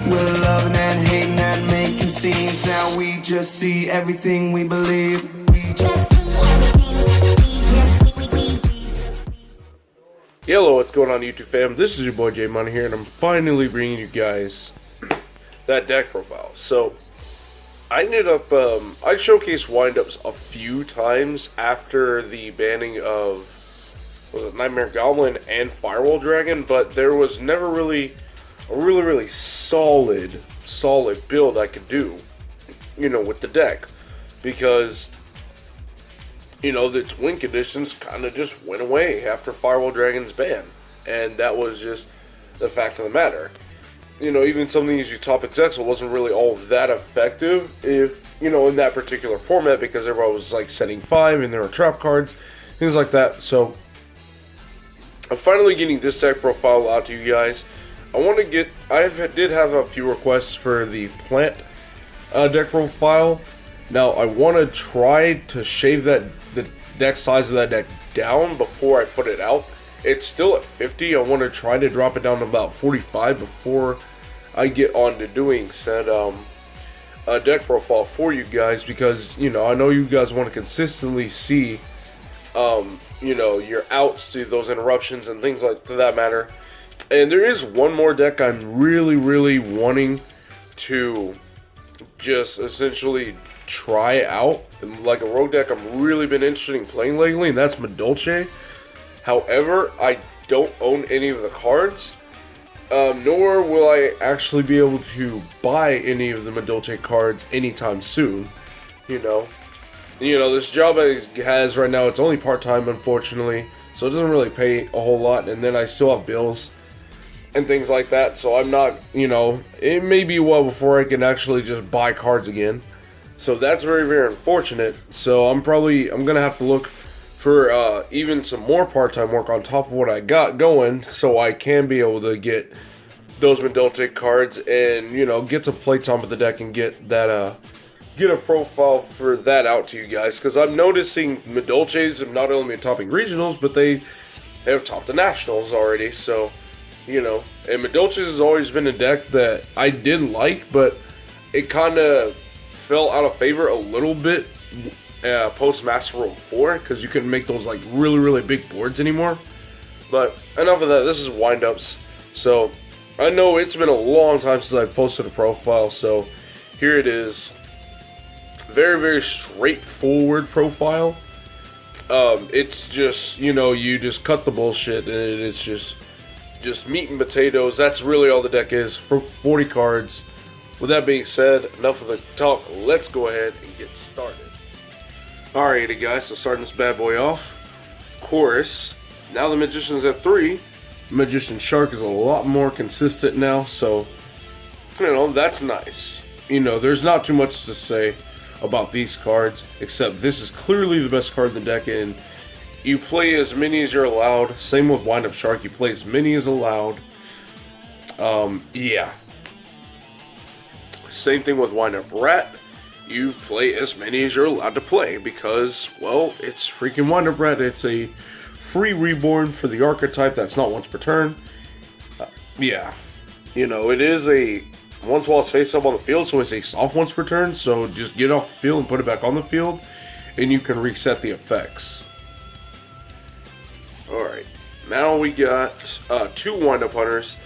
We're loving and hating and making scenes. Now we just see everything we believe. Hello, what's going on YouTube fam? This is your boy J Money here, and I'm finally bringing you guys that deck profile. So, I ended up, I showcased windups a few times after the banning of, was it Nightmare Goblin and Firewall Dragon, but there was never really a really solid build I could do, you know, with the deck, because, you know, the twin conditions kind of just went away after Firewall Dragon's ban, and that was just the fact of the matter. You know, even some of these Utopic Zexal wasn't really all that effective, if, you know, in that particular format, because everybody was, like, setting 5, and there were trap cards, things like that. So, I'm finally getting this deck profile out to you guys. I want to get, did have a few requests for the plant deck profile. Now, I want to try to shave the deck size of that deck down before I put it out. It's still at 50. I want to try to drop it down to about 45 before I get on to doing said deck profile for you guys, because, you know, I know you guys want to consistently see, you know, your outs to those interruptions and things like that matter. And there is one more deck I'm really wanting to just essentially try out, like a rogue deck I'm really been interested in playing lately, and that's Madolche. However, I don't own any of the cards, nor will I actually be able to buy any of the Madolche cards anytime soon. You know, this job I has right now, it's only part-time, unfortunately, so it doesn't really pay a whole lot, and then I still have bills and things like that, so I'm not, you know, it may be a while before I can actually just buy cards again. So that's very unfortunate. So I'm gonna have to look for even some more part-time work on top of what I got going, so I can be able to get those Madolche cards and, you know, get some playtime with the deck and get that get a profile for that out to you guys, because I'm noticing Madolches have not only been topping regionals, but they have topped the nationals already. So, you know, and Madolches has always been a deck that I did like, but it kind of fell out of favor a little bit post Master World 4, because you couldn't make those like really big boards anymore. But enough of that. This is windups. So I know it's been a long time since I posted a profile, so here it is. Very straightforward profile. It's just, you know, you just cut the bullshit, and it's just meat and potatoes. That's really all the deck is for 40 cards. With that being said, enough of the talk. Let's go ahead and get started. Alrighty guys, so starting this bad boy off. Of course, now the Magician's at 3. Magician Shark is a lot more consistent now, so, you know, that's nice. You know, there's not too much to say about these cards, except this is clearly the best card in the deck, and you play as many as you're allowed. Same with Windup Shark, you play as many as allowed. Yeah. Same thing with Windup Rat. You play as many as you're allowed to play, because, well, it's freaking Windup Rat. It's a free reborn for the archetype that's not once per turn. Yeah. You know, it is a once while it's face up on the field, so it's a soft once per turn, so just get it off the field and put it back on the field, and you can reset the effects. Alright, now we got 2 Windup Hunters.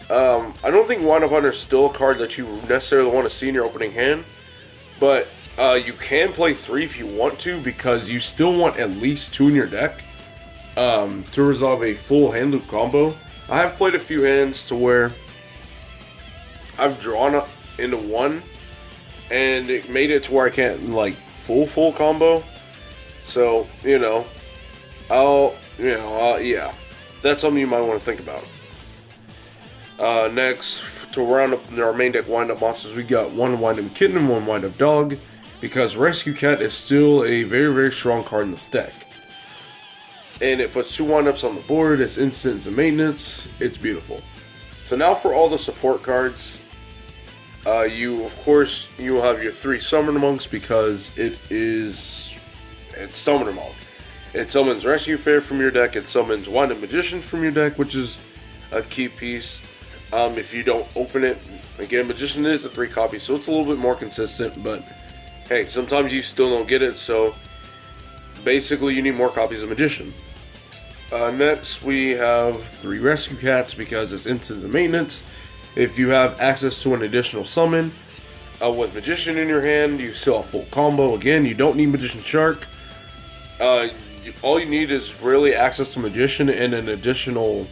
I don't think Windup Hunter is still a card that you necessarily want to see in your opening hand, but you can play 3 if you want to, because you still want at least 2 in your deck to resolve a full hand loop combo. I have played a few hands to where I've drawn up into 1, and it made it to where I can't, like, full combo. So, you know, yeah, that's something you might want to think about. Next, to round up our main deck wind-up monsters, we got 1 Wind-Up Kitten and 1 Wind-Up Dog, because Rescue Cat is still a very strong card in this deck. And it puts 2 wind-ups on the board, it's instant, it's a maintenance, it's beautiful. So now for all the support cards, of course, you will have your 3 Summoner Monks, because it's Summoner Monk. It summons Rescue Fair from your deck, it summons Wind-Up Magician from your deck, which is a key piece. If you don't open it Again, Magician is the 3 copies, so it's a little bit more consistent, but hey, sometimes you still don't get it, so basically you need more copies of Magician. Next, we have 3 Rescue Cats because it's instant maintenance. If you have access to an additional summon with Magician in your hand, you still have full combo. Again, you don't need Magician Shark. All you need is really access to Magician and an additional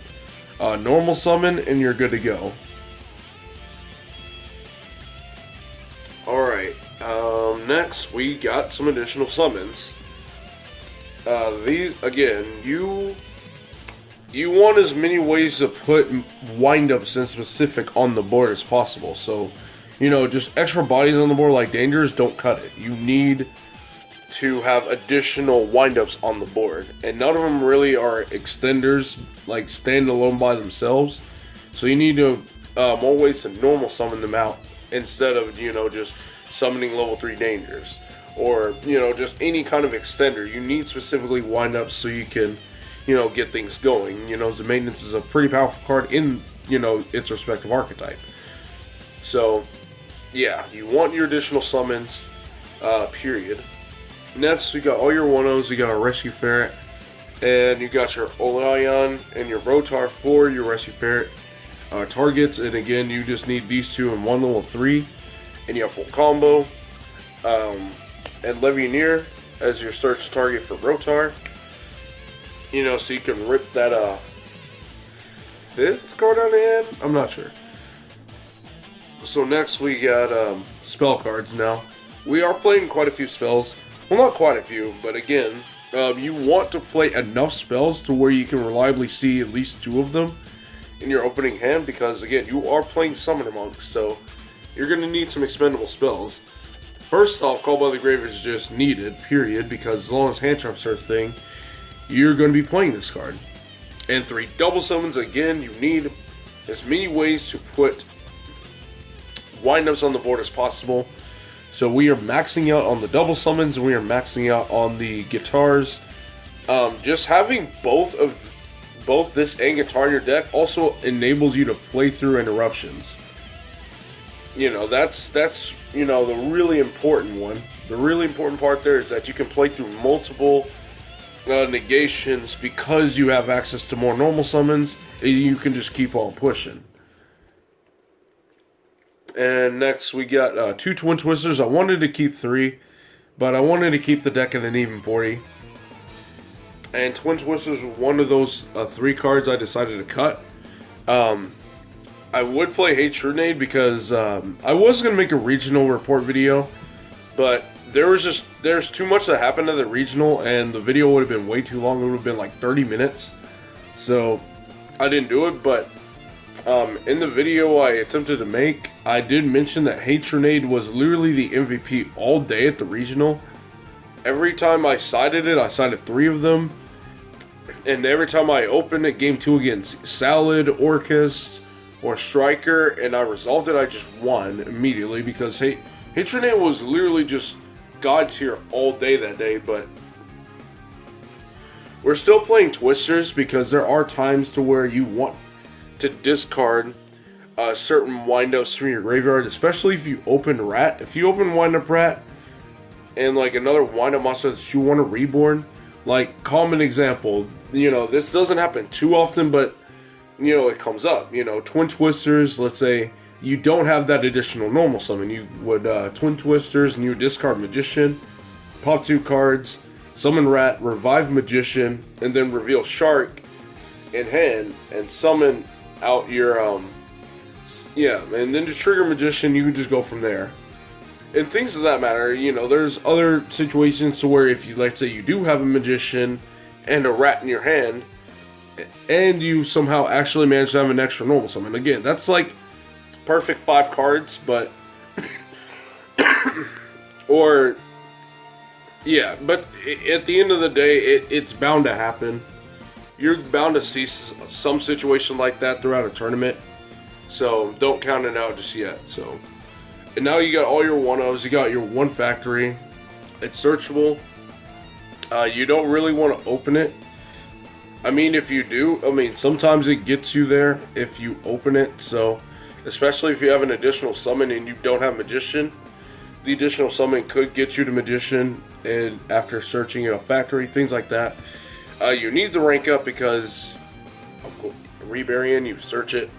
normal summon, and you're good to go. Alright, next we got some additional summons. These, again, you want as many ways to put windups in specific on the board as possible. So, just extra bodies on the board like Dangers don't cut it. You need to have additional windups on the board, and none of them really are extenders, like standalone by themselves. So you need to more ways to normal summon them out instead of just summoning level 3 Dangers or just any kind of extender. You need specifically windups so you can get things going. The maintenance is a pretty powerful card in its respective archetype. So yeah, you want your additional summons, period. Next, we got all your 1-0s. You got a Rescue Ferret, and you got your Olayan and your Rotar for your Rescue Ferret targets. And again, you just need these 2 in 1 level 3, and you have full combo. And Levianeer as your search target for Rotar. So you can rip that 5th card out of hand. I'm not sure. So next we got spell cards now. We are playing quite a few spells. Well, not quite a few, but again, you want to play enough spells to where you can reliably see at least 2 of them in your opening hand, because again, you are playing Summoner Monks, so you're going to need some expendable spells. First off, Call by the Grave is just needed, period, because as long as Hand Traps are a thing, you're going to be playing this card. And 3 double summons, again, you need as many ways to put windups on the board as possible. So we are maxing out on the double summons, and we are maxing out on the guitars. Just having both this and guitar in your deck also enables you to play through interruptions. That's the really important one. The really important part there is that you can play through multiple negations because you have access to more normal summons, and you can just keep on pushing. And next we got 2 Twin Twisters. I wanted to keep 3, but I wanted to keep the deck at an even 40. And Twin Twisters was one of those 3 cards I decided to cut. I would play Hate Grenade because I was going to make a regional report video, but there's too much that happened at the regional, and the video would have been way too long. It would have been like 30 minutes. So I didn't do it, but in the video I attempted to make, I did mention that Hate Grenade was literally the MVP all day at the regional. Every time I sided it, I sided 3 of them. And every time I opened it, game 2 against Salad, Orcus, or Striker, and I resolved it, I just won immediately because Hate Grenade was literally just God tier all day that day. But we're still playing Twisters because there are times to where you want to discard certain windups from your graveyard, especially if you open Rat. If you open Windup Rat and like another windup monster that you want to reborn, like common example, this doesn't happen too often, but it comes up. Twin Twisters, let's say you don't have that additional normal summon, you would Twin Twisters and you would discard Magician, pop 2 cards, summon Rat, revive Magician, and then reveal Shark in hand and summon out your and then to trigger Magician, you can just go from there. And things of that matter, there's other situations to where if you, let's say you do have a Magician and a Rat in your hand, and you somehow actually manage to have an extra normal summon. Again, that's like perfect 5 cards, but but at the end of the day, it's bound to happen. You're bound to see some situation like that throughout a tournament, so don't count it out just yet. So, and now you got all your 1-0s, you got your 1 factory, it's searchable. You don't really want to open it. I mean, if you do, sometimes it gets you there if you open it, so especially if you have an additional summon and you don't have Magician. The additional summon could get you to Magician, and after searching in a factory, things like that. You need to rank up because, of course, Rebarian, you search it.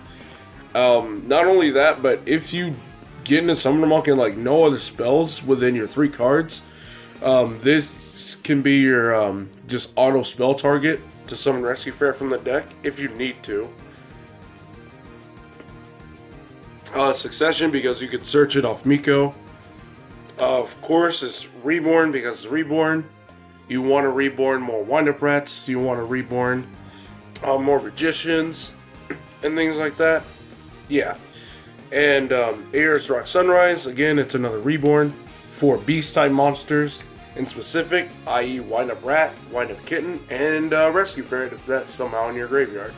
Not only that, but if you get into Summoner Monk and like no other spells within your 3 cards, this can be your just auto spell target to summon Rescue Ferret from the deck if you need to. Succession, because you could search it off Miko. Of course, it's Reborn because it's Reborn. You want to reborn more Wind-Up Rats. You want to reborn more Magicians and things like that. Yeah. And Ares Rock Sunrise, again, it's another Reborn for Beast-type monsters in specific, i.e. Wind-Up Rat, Wind-Up Kitten, and Rescue Ferret if that's somehow in your graveyard.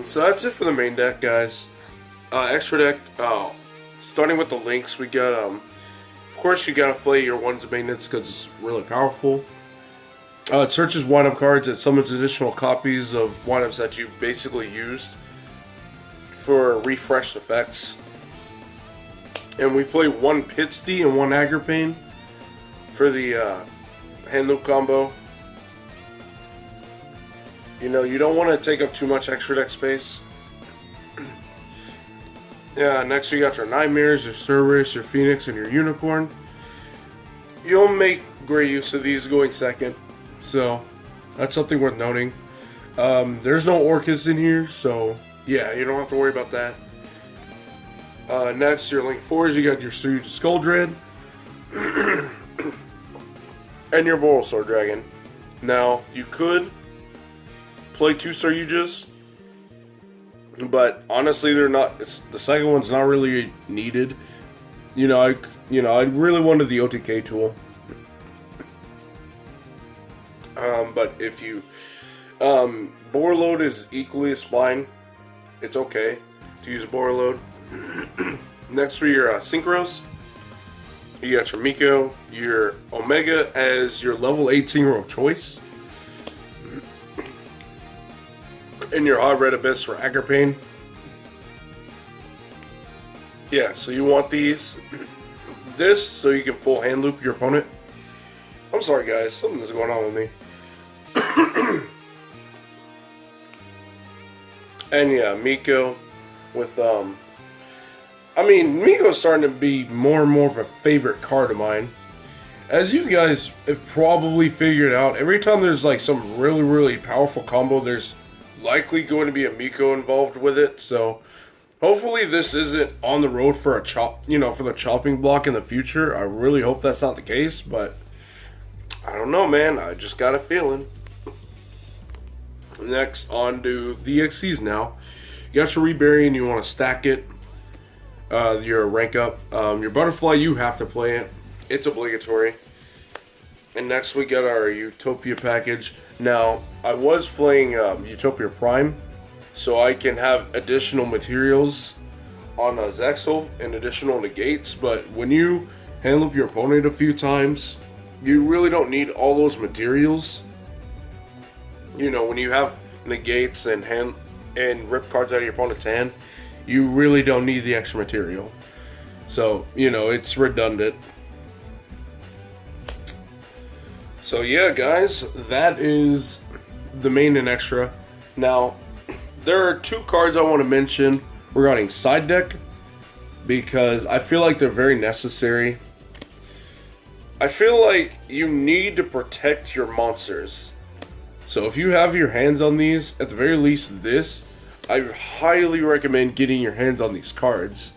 So that's it for the main deck, guys. Extra deck, starting with the links, we got, of course you gotta play your Ones of Maintenance because it's really powerful. It searches wind-up cards, it summons additional copies of wind-ups that you basically used for refreshed effects. And we play 1 Pitsty and 1 Agripane for the hand loop combo. You know, you don't want to take up too much extra deck space. Yeah, next you got your Nightmares, your Cerberus, your Phoenix, and your Unicorn. You'll make great use of these going second, so that's something worth noting. There's no Orcus in here, so yeah, you don't have to worry about that. Next, your Link 4s, you got your Skull Dread, and your Bulbasaur Dragon. Now, you could play 2 Saryujas, but honestly, they're not. The second one's not really needed. I really wanted the OTK tool. But if you Borreload is equally as fine. It's okay to use Borreload. Next for your Synchros, you got your Miko, your Omega as your level 18 row choice. And your Odd Red Abyss for Agripane. Yeah, so you want these. This, so you can full hand loop your opponent. I'm sorry guys, something's going on with me. And yeah, Miko with, Miko's starting to be more and more of a favorite card of mine. As you guys have probably figured out, every time there's like some really, really powerful combo, there's likely going to be a Miko involved with it, so hopefully this isn't on the road for a for the chopping block in the future. I really hope that's not the case, but I don't know, man. I just got a feeling. Next, on to the XCs now. You got your Rebarian, you want to stack it. Your rank up. Your Butterfly, you have to play it. It's obligatory. And next we got our Utopia package. Now, I was playing Utopia Prime, so I can have additional materials on Zexal and additional negates, but when you hand loop your opponent a few times, you really don't need all those materials. When you have negates and rip cards out of your opponent's hand, you really don't need the extra material. So, it's redundant. So yeah, guys, that is the main and extra. Now, there are 2 cards I want to mention regarding side deck, because I feel like they're very necessary. I feel like you need to protect your monsters. So if you have your hands on these, at the very least this, I highly recommend getting your hands on these cards.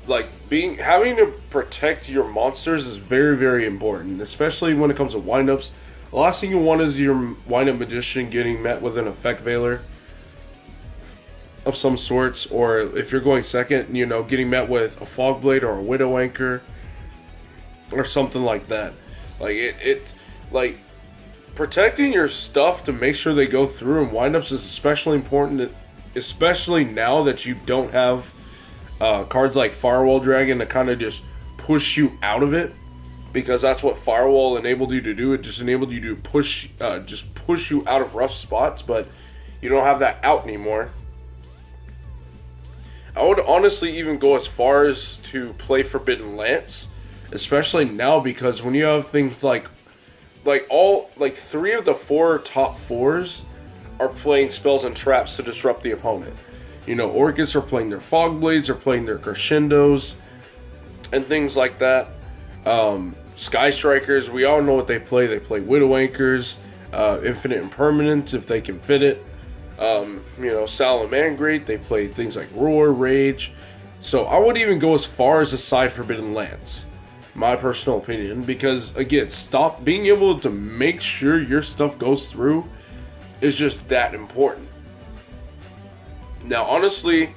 Like, having to protect your monsters is very, very important, especially when it comes to windups. The last thing you want is your windup Magician getting met with an Effect Veiler of some sorts, or if you're going second, getting met with a Fog Blade or a Widow Anchor or something like that. Like protecting your stuff to make sure they go through and windups is especially important, especially now that you don't have cards like Firewall Dragon to kind of just push you out of it, because that's what Firewall enabled you to do. It just enabled you to push you out of rough spots. But You don't have that out anymore. I would honestly even go as far as to play Forbidden Lance, especially now, because when you have things like 3 of the 4 top 4s are playing spells and traps to disrupt the opponent. You know, Orcus are playing their Fog Blades, are playing their Crescendos, and things like that. Sky Strikers, we all know what they play. They play Widow Anchors, Infinite Impermanence if they can fit it. You know, Salamangreat, they play things like Roar, Rage. So I would even go as far as a side Forbidden Lance, my personal opinion, because again, stop being able to make sure your stuff goes through is just that important. Now, honestly,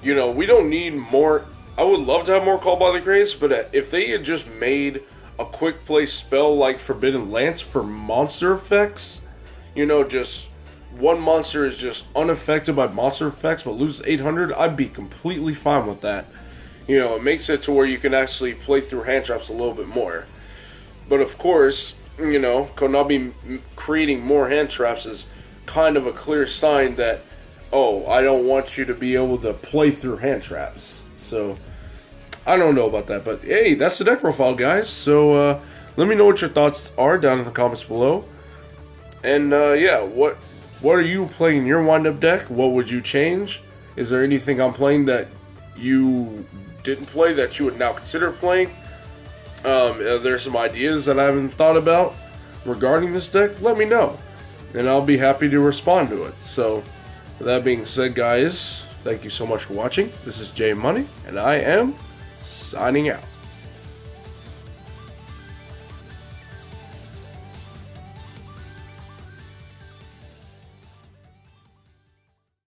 you know, we don't need more. I would love to have more Call by the Grace, but if they had just made a quick play spell like Forbidden Lance for monster effects, you know, just one monster is just unaffected by monster effects but loses 800, I'd be completely fine with that. You know, it makes it to where you can actually play through hand traps a little bit more. But of course, you know, Konami creating more hand traps is kind of a clear sign that, oh, I don't want you to be able to play through hand traps. So, I don't know about that, but hey, that's the deck profile, guys. So, let me know what your thoughts are down in the comments below. And, yeah, what are you playing in your wind-up deck? What would you change? Is there anything I'm playing that you didn't play that you would now consider playing? There's some ideas that I haven't thought about regarding this deck. Let me know, and I'll be happy to respond to it. So, with that being said, guys, thank you so much for watching. This is J Money, and I am signing out.